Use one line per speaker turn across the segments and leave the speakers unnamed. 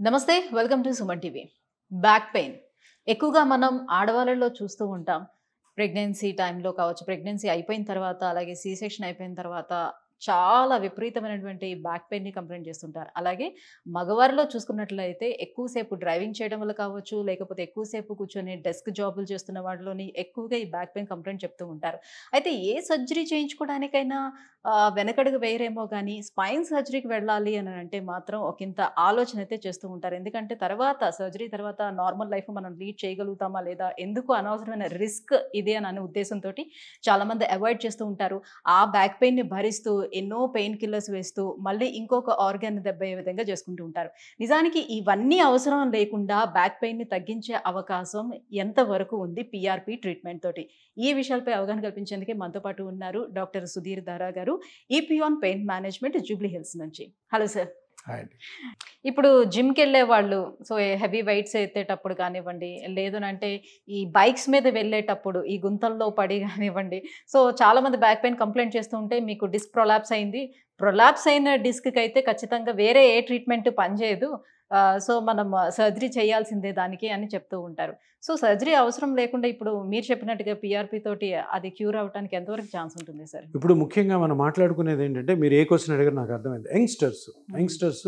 నమస్తే welcome to Suman TV. Back pain ఎక్కువగా మనం ఆడవాళ్ళలో చూస్తూ ఉంటాం. ప్రెగ్నెన్సీ టైంలో కావచ్చు, ప్రెగ్నెన్సీ అయిపోయిన తర్వాత, అలాగే సి సెక్షన్ అయిపోయిన తర్వాత చాలా విపరీతమైనటువంటి బ్యాక్ పెయిన్‌ని కంప్లెయింట్ చేస్తుంటారు. అలాగే మగవారిలో చూసుకున్నట్లయితే ఎక్కువసేపు డ్రైవింగ్ చేయడం వల్ల కావచ్చు, లేకపోతే ఎక్కువసేపు కూర్చొని డెస్క్ జాబులు చేస్తున్న వాళ్ళలోని ఎక్కువగా ఈ బ్యాక్ పెయిన్ కంప్లెయింట్ చెప్తూ ఉంటారు. అయితే ఏ సర్జరీ చేయించుకోవడానికైనా వెనకడుగు వేయరేమో గానీ, స్పైన్ సర్జరీకి వెళ్ళాలి అని అంటే మాత్రం ఒకంత ఆలోచన అయితే చేస్తూ ఉంటారు. ఎందుకంటే తర్వాత సర్జరీ తర్వాత నార్మల్ లైఫ్ మనం లీడ్ చేయగలుగుతామా లేదా? ఎందుకు అనవసరమైన రిస్క్ ఇది అని అనే ఉద్దేశంతోటి చాలామంది అవాయిడ్ చేస్తూ ఉంటారు. ఆ బ్యాక్ పెయిన్‌ని భరిస్తూ ఎన్నో పెయిన్ కిల్లర్స్ వేస్తూ మళ్ళీ ఇంకొక ఆర్గాన్‌ని దెబ్బయ్యే విధంగా చేసుకుంటూ ఉంటారు. నిజానికి ఇవన్నీ అవసరం లేకుండా బ్యాక్ పెయిన్‌ని తగ్గించే అవకాశం ఎంత వరకు ఉంది పీఆర్పీ ట్రీట్‌మెంట్ తోటి? ఈ విషయాలపై అవగాహన కల్పించేందుకే మనతో పాటు ఉన్నారు డాక్టర్ సుధీర్ దారా గారు, ఈపియాన్ పెయిన్ మేనేజ్మెంట్ జూబ్లీ హిల్స్ నుంచి. Hello sir.
హాయ్ అండి.
ఇప్పుడు జిమ్‌కెళ్ళే వాళ్ళు హెవీ వెయిట్స్ ఎత్తేటప్పుడు కానివ్వండి, లేదనంటే ఈ బైక్స్ మీద వెళ్ళేటప్పుడు ఈ గుంతల్లో పడి గానివ్వండి, చాలామంది బ్యాక్ పెయిన్ కంప్లెయింట్ చేస్తూ ఉంటే మీకు డిస్క్ ప్రొలాప్స్ అయింది. ప్రొలాప్స్ అయిన డిస్క్‌కైతే ఖచ్చితంగా వేరే ఏ ట్రీట్మెంట్ పనిచేయదు. మనం సర్జరీ చేయాల్సిందే దానికి అని చెప్తూ ఉంటారు. సర్జరీ అవసరం లేకుండా ఇప్పుడు మీరు చెప్పినట్టుగా పీఆర్పీ తోటి అది క్యూర్ అవ్వటానికి ఎంతవరకు ఛాన్స్ ఉంటుంది సార్?
ఇప్పుడు ముఖ్యంగా మనం మాట్లాడుకునేది ఏంటంటే, మీరు ఏ క్వశ్చన్ అడిగారు నాకు అర్థమైంది. యంగ్స్టర్స్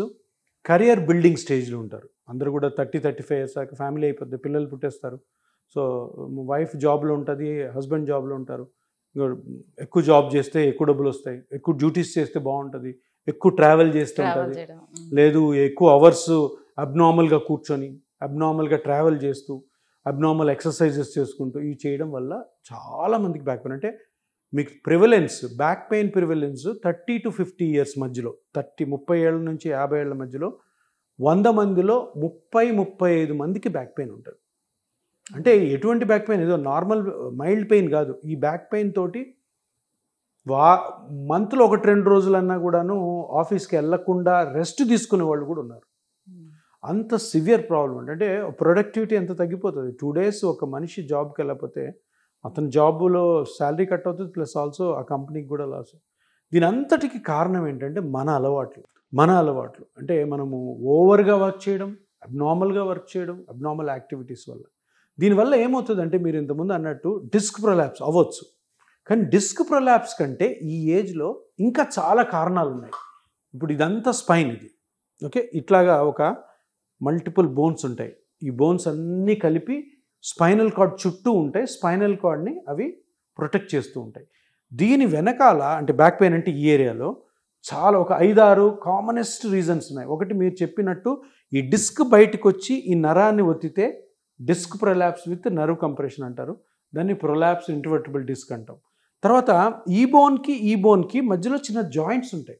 కెరియర్ బిల్డింగ్ స్టేజ్లో ఉంటారు. అందరూ కూడా 30-35 ఇయర్స్ దాకా ఫ్యామిలీ అయిపోద్ది, పిల్లలు పుట్టేస్తారు. సో వైఫ్ జాబ్లో ఉంటుంది, హస్బెండ్ జాబ్లో ఉంటారు. ఎక్కువ జాబ్ చేస్తే ఎక్కువ డబ్బులు వస్తాయి, ఎక్కువ డ్యూటీస్ చేస్తే బాగుంటుంది, ఎక్కువ ట్రావెల్ చేస్తే ఉంటుంది, లేదు ఎక్కువ అవర్స్ అబ్నార్మల్గా కూర్చొని అబ్నార్మల్గా ట్రావెల్ చేస్తూ అబ్నార్మల్ ఎక్సర్సైజెస్ చేసుకుంటూ ఇవి చేయడం వల్ల చాలామందికి బ్యాక్ పెయిన్. అంటే మీకు బ్యాక్ పెయిన్ ప్రివలెన్స్ 30-50 ఇయర్స్ మధ్యలో, 30 ఏళ్ళ నుంచి 50 ఏళ్ళ మధ్యలో 100 మందిలో 30-35 మందికి బ్యాక్ పెయిన్ ఉంటుంది. అంటే ఎటువంటి బ్యాక్ పెయిన్, ఏదో నార్మల్ మైల్డ్ పెయిన్ కాదు. ఈ బ్యాక్ పెయిన్ తోటి మంత్లో 1-2 రోజులన్నా కూడాను ఆఫీస్కి వెళ్ళకుండా రెస్ట్ తీసుకునే వాళ్ళు కూడా ఉన్నారు. అంత సివియర్ ప్రాబ్లం. అంటే ప్రొడక్టివిటీ ఎంత తగ్గిపోతుంది. 2 days ఒక మనిషి జాబ్కి వెళ్ళకపోతే అతని జాబులో శాలరీ కట్ అవుతుంది, ప్లస్ ఆల్సో ఆ కంపెనీకి కూడా లాస్. దీని అంతటికి కారణం ఏంటంటే మన అలవాట్లు. అంటే మనము ఓవర్గా వర్క్ చేయడం, అబ్నార్మల్గా వర్క్ చేయడం, అబ్నార్మల్ యాక్టివిటీస్ వల్ల. దీనివల్ల ఏమవుతుందంటే, మీరు ఇంతకుముందు అన్నట్టు డిస్క్ ప్రొలాప్స్ అవ్వచ్చు. కానీ డిస్క్ ప్రొలాప్స్ కంటే ఈ ఏజ్లో ఇంకా చాలా కారణాలు ఉన్నాయి. ఇప్పుడు ఇదంతా స్పైన్, ఇది ఓకే. ఇట్లాగా ఒక మల్టిపుల్ బోన్స్ ఉంటాయి. ఈ బోన్స్ అన్నీ కలిపి స్పైనల్ కార్డ్ చుట్టూ ఉంటాయి. స్పైనల్ కార్డ్ని అవి ప్రొటెక్ట్ చేస్తూ ఉంటాయి. దీని వెనకాల, అంటే బ్యాక్ పెయిన్ అంటే ఈ ఏరియాలో చాలా ఒక 5-6 కామనెస్ట్ రీజన్స్ ఉన్నాయి. ఒకటి మీరు చెప్పినట్టు, ఈ డిస్క్ బయటకు వచ్చి ఈ నరాన్ని ఒత్తితే disc prolapse with nerve compression అంటారు. దాన్ని ప్రొలాప్స్ ఇంటర్వర్టిబుల్ డిస్క్ అంటాం. తర్వాత ఈ బోన్కి మధ్యలో చిన్న జాయింట్స్ ఉంటాయి,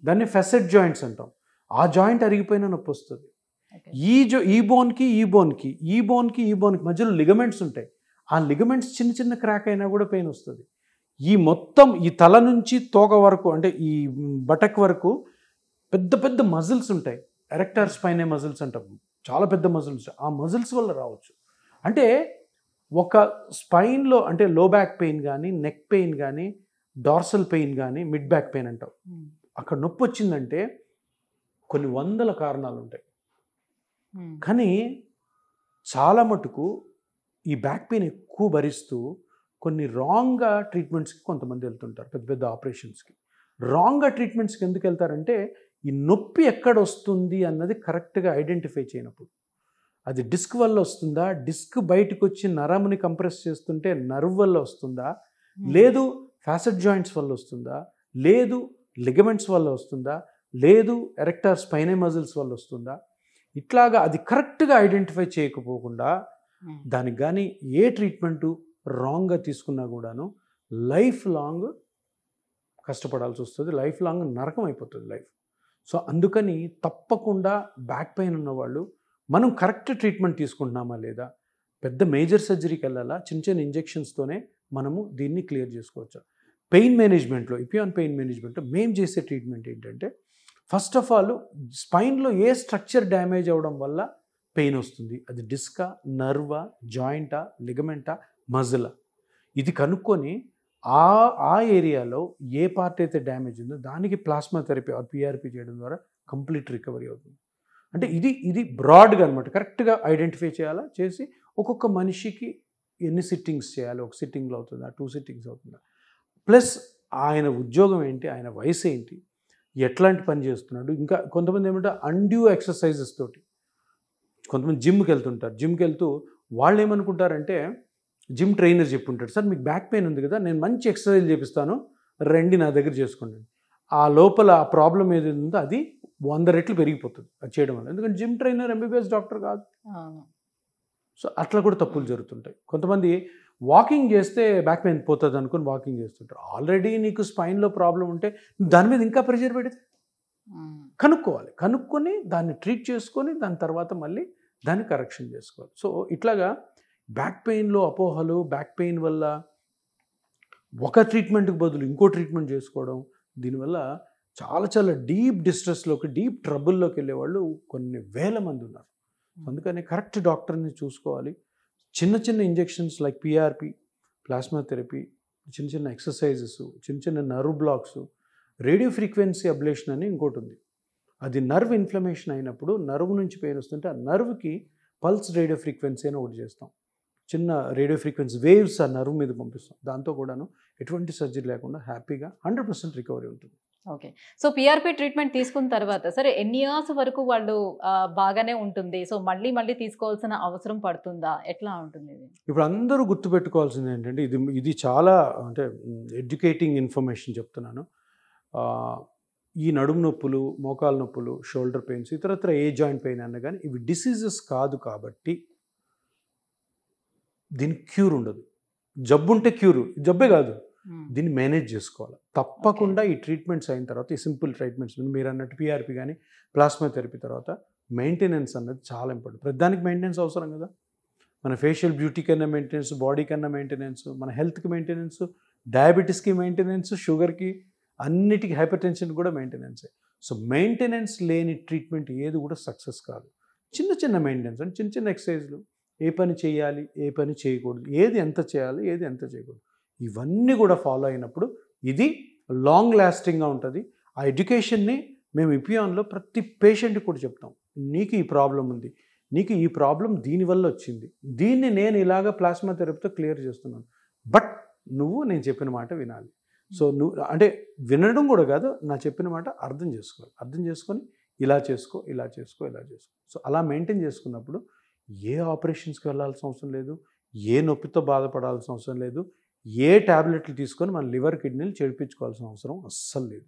దాన్ని ఫెసెట్ జాయింట్స్ అంటాం. ఆ జాయింట్ అరిగిపోయిన నొప్పి వస్తుంది. ఈ బోన్కి మధ్యలో లిగమెంట్స్ ఉంటాయి. ఆ లిగమెంట్స్ చిన్న క్రాక్ అయినా కూడా పెయిన్ వస్తుంది. ఈ మొత్తం ఈ తల నుంచి తోక వరకు, అంటే ఈ బటక్ వరకు పెద్ద మజిల్స్ ఉంటాయి. ఎరెక్టార్ స్పైనే మజిల్స్ అంటాం, చాలా పెద్ద మజిల్స్. ఆ మజిల్స్ వల్ల రావచ్చు. అంటే ఒక స్పైన్లో, అంటే లో బ్యాక్ పెయిన్ కానీ, నెక్ పెయిన్ కానీ, డార్సల్ పెయిన్ కానీ, మిడ్ బ్యాక్ పెయిన్ అంటాం. అక్కడ నొప్పి వచ్చిందంటే కొన్ని 100 కారణాలు ఉంటాయి. కానీ చాలా మటుకు ఈ బ్యాక్ పెయిన్ ఎక్కువ భరిస్తూ కొన్ని రాంగ్గా ట్రీట్మెంట్స్కి కొంతమంది వెళ్తుంటారు, పెద్ద ఆపరేషన్స్కి. రాంగ్గా ట్రీట్మెంట్స్కి ఎందుకు వెళ్తారంటే, ఈ నొప్పి ఎక్కడ వస్తుంది అన్నది కరెక్ట్గా ఐడెంటిఫై చేయనప్పుడు. అది డిస్క్ వల్ల వస్తుందా, డిస్క్ బయటకు వచ్చి నరముని కంప్రెస్ చేస్తుంటే నర్వ్ వల్ల వస్తుందా, లేదు ఫ్యాసెట్ జాయింట్స్ వల్ల వస్తుందా, లేదు లిగమెంట్స్ వల్ల వస్తుందా, లేదు ఎరెక్టార్ స్పైనే మజిల్స్ వల్ల వస్తుందా, ఇట్లాగా అది కరెక్ట్గా ఐడెంటిఫై చేయకపోకుండా దానికి కానీ ఏ ట్రీట్మెంటు రాంగ్గా తీసుకున్నా కూడాను లైఫ్ లాంగ్ కష్టపడాల్సి వస్తుంది, లైఫ్ లాంగ్ నరకం అయిపోతుంది లైఫ్. సో అందుకని తప్పకుండా బ్యాక్ పెయిన్ ఉన్నవాళ్ళు మనం కరెక్ట్ ట్రీట్మెంట్ తీసుకుంటున్నామా లేదా, పెద్ద మేజర్ సర్జరీకి వెళ్ళాలా, చిన్న ఇంజెక్షన్స్తోనే మనము దీన్ని క్లియర్ చేసుకోవచ్చు. పెయిన్ మేనేజ్మెంట్లో, ఇపియాన్ పెయిన్ మేనేజ్మెంట్లో మేము చేసే ట్రీట్మెంట్ ఏంటంటే, ఫస్ట్ ఆఫ్ ఆల్ స్పైన్లో ఏ స్ట్రక్చర్ డ్యామేజ్ అవ్వడం వల్ల పెయిన్ వస్తుంది, అది డిస్కా, నర్వా, జాయింటా, లిగమెంటా, మజిలా, ఇది కనుక్కొని ఆ ఏరియాలో ఏ పార్ట్ అయితే డ్యామేజ్ ఉందో దానికి ప్లాస్మా థెరపీ ఆర్ పీఆర్పీ చేయడం ద్వారా కంప్లీట్ రికవరీ అవుతుంది. అంటే ఇది బ్రాడ్గా అనమాట. కరెక్ట్గా ఐడెంటిఫై చేయాలా, చేసి ఒక్కొక్క మనిషికి ఎన్ని సిట్టింగ్స్ చేయాలి, ఒక సిట్టింగ్లో అవుతుందా, 2 సిట్టింగ్స్ అవుతుందా, ప్లస్ ఆయన ఉద్యోగం ఏంటి, ఆయన వయసు ఏంటి, ఎట్లాంటి పని చేస్తున్నాడు. ఇంకా కొంతమంది ఏమంటే అన్డ్యూ ఎక్సర్సైజెస్ తోటి కొంతమంది జిమ్కి వెళ్తుంటారు. జిమ్కి వెళ్తూ వాళ్ళు ఏమనుకుంటారంటే, జిమ్ ట్రైనర్ చెప్పుంటాడు, సార్ మీకు బ్యాక్ పెయిన్ ఉంది కదా, నేను మంచి ఎక్సర్సైజ్ చేపిస్తాను, రండి నా దగ్గర చేసుకోండి. ఆ లోపల ఆ ప్రాబ్లం ఏది ఉందో అది 100 రెట్లు పెరిగిపోతుంది అది చేయడం వల్ల. ఎందుకంటే జిమ్ ట్రైనర్ ఎంబీబీఎస్ డాక్టర్ కాదు. సో అట్లా కూడా తప్పులు జరుగుతుంటాయి. కొంతమంది వాకింగ్ చేస్తే బ్యాక్ పెయిన్ పోతుంది అనుకుని వాకింగ్ చేస్తుంటారు. ఆల్రెడీ నీకు స్పైన్లో ప్రాబ్లం ఉంటే దాని మీద ఇంకా ప్రెషర్ పెడితే కనుక్కోవాలి. కనుక్కొని దాన్ని ట్రీట్ చేసుకొని దాని తర్వాత మళ్ళీ దాన్ని కరెక్షన్ చేసుకోవాలి. సో ఇట్లాగా బ్యాక్ పెయిన్లో అపోహలు, బ్యాక్ పెయిన్ వల్ల ఒక ట్రీట్మెంట్కి బదులు ఇంకో ట్రీట్మెంట్ చేసుకోవడం, దీనివల్ల చాలా చాలా డీప్ డిస్ట్రెస్లోకి, డీప్ ట్రబుల్లోకి వెళ్ళేవాళ్ళు కొన్ని వేల మంది ఉన్నారు. అందుకని కరెక్ట్ డాక్టర్ని చూసుకోవాలి. చిన్న చిన్న injections like PRP, plasma therapy, చిన్న చిన్న ఎక్సర్సైజెస్, చిన్న చిన్న nerve blocks, radio frequency ablation అని ఇంకోటి ఉంది. అది నర్వ్ ఇన్ఫ్లమేషన్ అయినప్పుడు నర్వ్ నుంచి పెయిన్ వస్తుంటే ఆ నర్వ్కి పల్స్ రేడియో ఫ్రీక్వెన్సీ అని ఒకటి చేస్తాం. చిన్న రేడియో ఫ్రీక్వెన్సీ వేవ్స్ ఆ నర్వ్ మీద పంపిస్తాం. దాంతో కూడాను ఎటువంటి సర్జరీ లేకుండా హ్యాపీగా 100% రికవరీ ఉంటుంది.
ఓకే. సో పిఆర్పి ట్రీట్మెంట్ తీసుకున్న తర్వాత సరే ఎన్ని ఇయర్స్ వరకు వాళ్ళు బాగానే ఉంటుంది? సో మళ్ళీ మళ్ళీ తీసుకోవాల్సిన అవసరం పడుతుందా? ఎట్లా ఉంటుంది ఇది?
ఇప్పుడు అందరూ గుర్తుపెట్టుకోవాల్సింది ఏంటంటే, ఇది చాలా అంటే ఎడ్యుకేటింగ్ ఇన్ఫర్మేషన్ చెప్తున్నాను. ఈ నడుము నొప్పులు, మోకాలు నొప్పులు, షోల్డర్ పెయిన్స్, ఇతరత్ర ఏ జాయింట్ పెయిన్ అన్నా కానీ ఇవి డిసీజెస్ కాదు కాబట్టి దీనికి క్యూర్ ఉండదు. జబ్బు ఉంటే క్యూరు, జబ్బే కాదు, దీన్ని మేనేజ్ చేసుకోవాలి. తప్పకుండా ఈ ట్రీట్మెంట్స్ అయిన తర్వాత, ఈ సింపుల్ ట్రీట్మెంట్స్ మీరు అన్నట్టు పిఆర్పి కానీ ప్లాస్మా థెరపీ తర్వాత మెయింటెనెన్స్ అన్నది చాలా ఇంపార్టెంట్. ప్రతిదానికి మెయింటెనెన్స్ అవసరం కదా. మన ఫేషియల్ బ్యూటీ కన్నా మెయింటెనెన్స్, బాడీ కన్నా మెయింటెనెన్స్, మన హెల్త్కి మెయింటెనెన్స్, డయాబెటీస్కి మెయింటెనెన్స్, షుగర్కి, అన్నిటికీ, హైపర్ టెన్షన్ కూడా మెయింటెనెన్సే. సో మెయింటెనెన్స్ లేని ట్రీట్మెంట్ ఏది కూడా సక్సెస్ కాదు. చిన్న చిన్న మెయింటెనెన్స్ అంటే చిన్న చిన్న ఎక్సర్సైజ్లు, ఏ పని చేయాలి, ఏ పని చేయకూడదు, ఏది ఎంత చేయాలి, ఏది ఎంత చేయకూడదు, ఇవన్నీ కూడా ఫాలో అయినప్పుడు ఇది లాంగ్ లాస్టింగ్గా ఉంటుంది. ఆ ఎడ్యుకేషన్ని మేము ఇపియాన్లో ప్రతి పేషెంట్కి కూడా చెప్తాం. నీకు ఈ ప్రాబ్లం ఉంది, నీకు ఈ ప్రాబ్లం దీనివల్ల వచ్చింది, దీన్ని నేను ఇలాగ ప్లాస్మా థెరపీతో క్లియర్ చేస్తున్నాను, బట్ నువ్వు నేను చెప్పిన మాట వినాలి. సో నువ్వు అంటే వినడం కూడా కాదు, నా చెప్పిన మాట అర్థం చేసుకోవాలి. అర్థం చేసుకొని ఇలా చేసుకో, ఇలా చేసుకో, ఇలా చేసుకో. సో అలా మెయింటైన్ చేసుకున్నప్పుడు ఏ ఆపరేషన్స్కి వెళ్ళాల్సిన అవసరం లేదు, ఏ నొప్పితో బాధపడాల్సిన అవసరం లేదు, ఏ ట్యాబ్లెట్లు తీసుకొని మన లివర్, కిడ్నీలు చెడిపించుకోవాల్సిన అవసరం అస్సలు లేదు.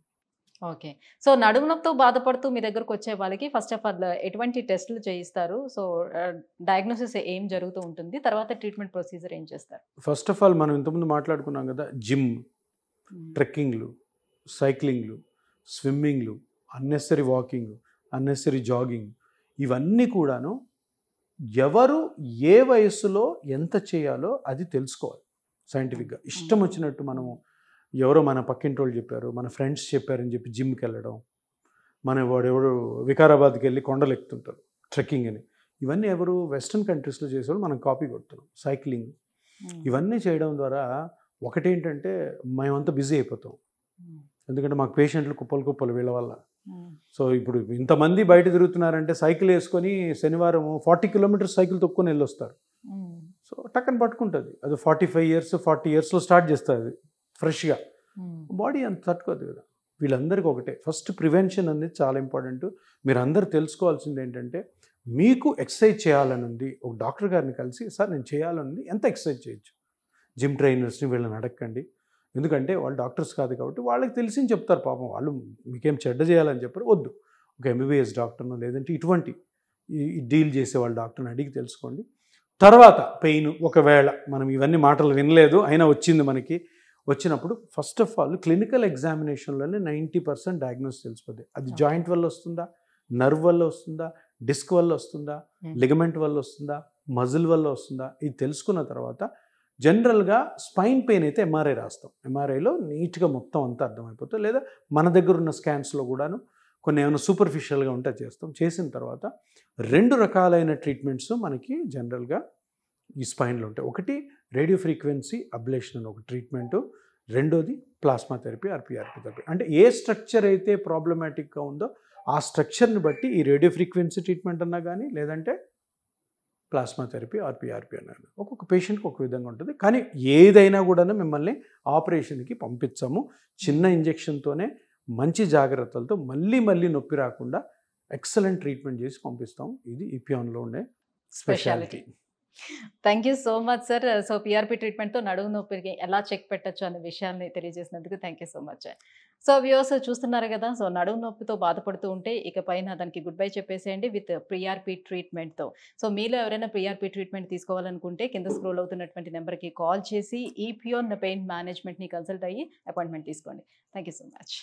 ఓకే. సో నడుము నొప్పితో బాధపడుతూ మీ దగ్గరకు వచ్చే వాళ్ళకి ఫస్ట్ ఆఫ్ ఆల్ ఎటువంటి టెస్టులు చేయిస్తారు? సో డయాగ్నోసిస్ ఏం జరుగుతూ ఉంటుంది? తర్వాత ట్రీట్మెంట్ ప్రొసీజర్ ఏం చేస్తారు?
ఫస్ట్ ఆఫ్ ఆల్ మనం ఇంతకుముందు మాట్లాడుకున్నాం కదా, జిమ్, ట్రెక్కింగ్లు, సైక్లింగ్లు, స్విమ్మింగ్లు, అన్నెసరీ వాకింగ్, అన్నెసరీ జాగింగ్, ఇవన్నీ కూడాను ఎవరు ఏ వయస్సులో ఎంత చేయాలో అది తెలుసుకోవాలి సైంటిఫిక్గా. ఇష్టం వచ్చినట్టు మనము ఎవరో మన పక్కింటి వాళ్ళు చెప్పారు, మన ఫ్రెండ్స్ చెప్పారని చెప్పి జిమ్కి వెళ్ళడం, వాడెవరు వికారాబాద్కి వెళ్ళి కొండలు ఎక్కుతుంటారు ట్రెక్కింగ్ అని, ఇవన్నీ ఎవరు వెస్ట్రన్ కంట్రీస్లో చేసేవాళ్ళు మనం కాపీ కొడుతున్నాం. సైక్లింగ్, ఇవన్నీ చేయడం ద్వారా ఒకటేంటంటే మేమంతా బిజీ అయిపోతాం. ఎందుకంటే మాకు పేషెంట్లు కుప్పలు కుప్పలు వీళ్ళ వల్ల. సో ఇప్పుడు ఇంతమంది బయట తిరుగుతున్నారంటే సైకిల్ వేసుకొని శనివారం 40 కిలోమీటర్స్ సైకిల్ తొక్కుని వెళ్ళొస్తారు. సో టక్కని పట్టుకుంటుంది. అది 45 ఇయర్స్ 40 ఇయర్స్లో స్టార్ట్ చేస్తుంది ఫ్రెష్గా. బాడీ అంత తట్టుకోదు కదా. వీళ్ళందరికీ ఒకటే, ఫస్ట్ ప్రివెన్షన్ అనేది చాలా ఇంపార్టెంట్. మీరు అందరు తెలుసుకోవాల్సింది ఏంటంటే, మీకు ఎక్సర్సైజ్ చేయాలని ఉంది, ఒక డాక్టర్ గారిని కలిసి సార్ నేను చేయాలనుంది, ఎంత ఎక్సర్సైజ్ చేయొచ్చు, జిమ్ ట్రైనర్స్ని వీళ్ళని అడగండి. ఎందుకంటే వాళ్ళు డాక్టర్స్ కాదు కాబట్టి వాళ్ళకి తెలిసి చెప్తారు. పాపం వాళ్ళు మీకేం చెడ్డ చేయాలని చెప్పారు, వద్దు, ఒక ఎంబీబీఎస్ డాక్టర్ను లేదంటే ఇటువంటి డీల్ చేసే వాళ్ళ డాక్టర్ని అడిగి తెలుసుకోండి. తర్వాత పెయిన్ ఒకవేళ మనం ఇవన్నీ మాటలు వినలేదు అయినా వచ్చింది మనకి, వచ్చినప్పుడు ఫస్ట్ ఆఫ్ ఆల్ క్లినికల్ ఎగ్జామినేషన్లోనే 90% డయాగ్నోస్ తెలిసిపోద్ది. అది జాయింట్ వల్ల వస్తుందా, నర్వ్ వల్ల వస్తుందా, డిస్క్ వల్ల వస్తుందా, లిగమెంట్ వల్ల వస్తుందా, మజిల్ వల్ల వస్తుందా, ఇది తెలుసుకున్న తర్వాత జనరల్గా స్పైన్ పెయిన్ అయితే ఎంఆర్ఐ రాస్తాం. ఎంఆర్ఐలో నీట్గా మొత్తం అంతా అర్థమైపోతుంది. లేదా మన దగ్గర ఉన్న స్కాన్స్లో కూడాను కొన్ని ఏమైనా సూపర్ఫిషియల్గా ఉంటే చేస్తాం. చేసిన తర్వాత 2 రకాలైన ట్రీట్మెంట్స్ మనకి జనరల్గా ఈ స్పైన్లో ఉంటాయి. ఒకటి రేడియో ఫ్రీక్వెన్సీ అబ్లేషన్ అని ఒక ట్రీట్మెంటు, రెండోది plasma therapy are PRP therapy. అంటే ఏ స్ట్రక్చర్ అయితే ప్రాబ్లమాటిక్గా ఉందో ఆ స్ట్రక్చర్ని బట్టి ఈ రేడియో ఫ్రీక్వెన్సీ ట్రీట్మెంట్ అన్నా కానీ లేదంటే ప్లాస్మా థెరపీ ఆర్ పిఆర్పి అన్నారు. ఒక్కొక్క పేషెంట్కి ఒక విధంగా ఉంటుంది. కానీ ఏదైనా కూడా మిమ్మల్ని ఆపరేషన్కి పంపించాము. చిన్న ఇంజెక్షన్తోనే మంచి జాగ్రత్తలతో మళ్ళీ మళ్ళీ నొప్పి రాకుండా ఎక్సలెంట్ ట్రీట్మెంట్ చేసి పంపిస్తాం. ఇది ఇపియాన్లో ఉండే speciality.
Thank you so much sir. So PRP ట్రీట్మెంట్తో నడుము నొప్పికి ఎలా చెక్ పెట్టచ్చు అనే విషయాన్ని తెలియజేసినందుకు thank you so much. So viewers చూస్తున్నారు కదా, సో నడుము నొప్పితో బాధపడుతూ ఉంటే ఇక పైన దానికి గుడ్ బై చెప్పేసేయండి విత్ పిఆర్పి ట్రీట్మెంట్తో. సో మీలో ఎవరైనా పిఆర్పి ట్రీట్మెంట్ తీసుకోవాలనుకుంటే కింద స్క్రోల్ అవుతున్నటువంటి నెంబర్కి కాల్ చేసి ఈపియాన్ పెయిన్ మేనేజ్మెంట్ని కన్సల్ట్ అయ్యి అపాయింట్మెంట్ తీసుకోండి. Thank you so much.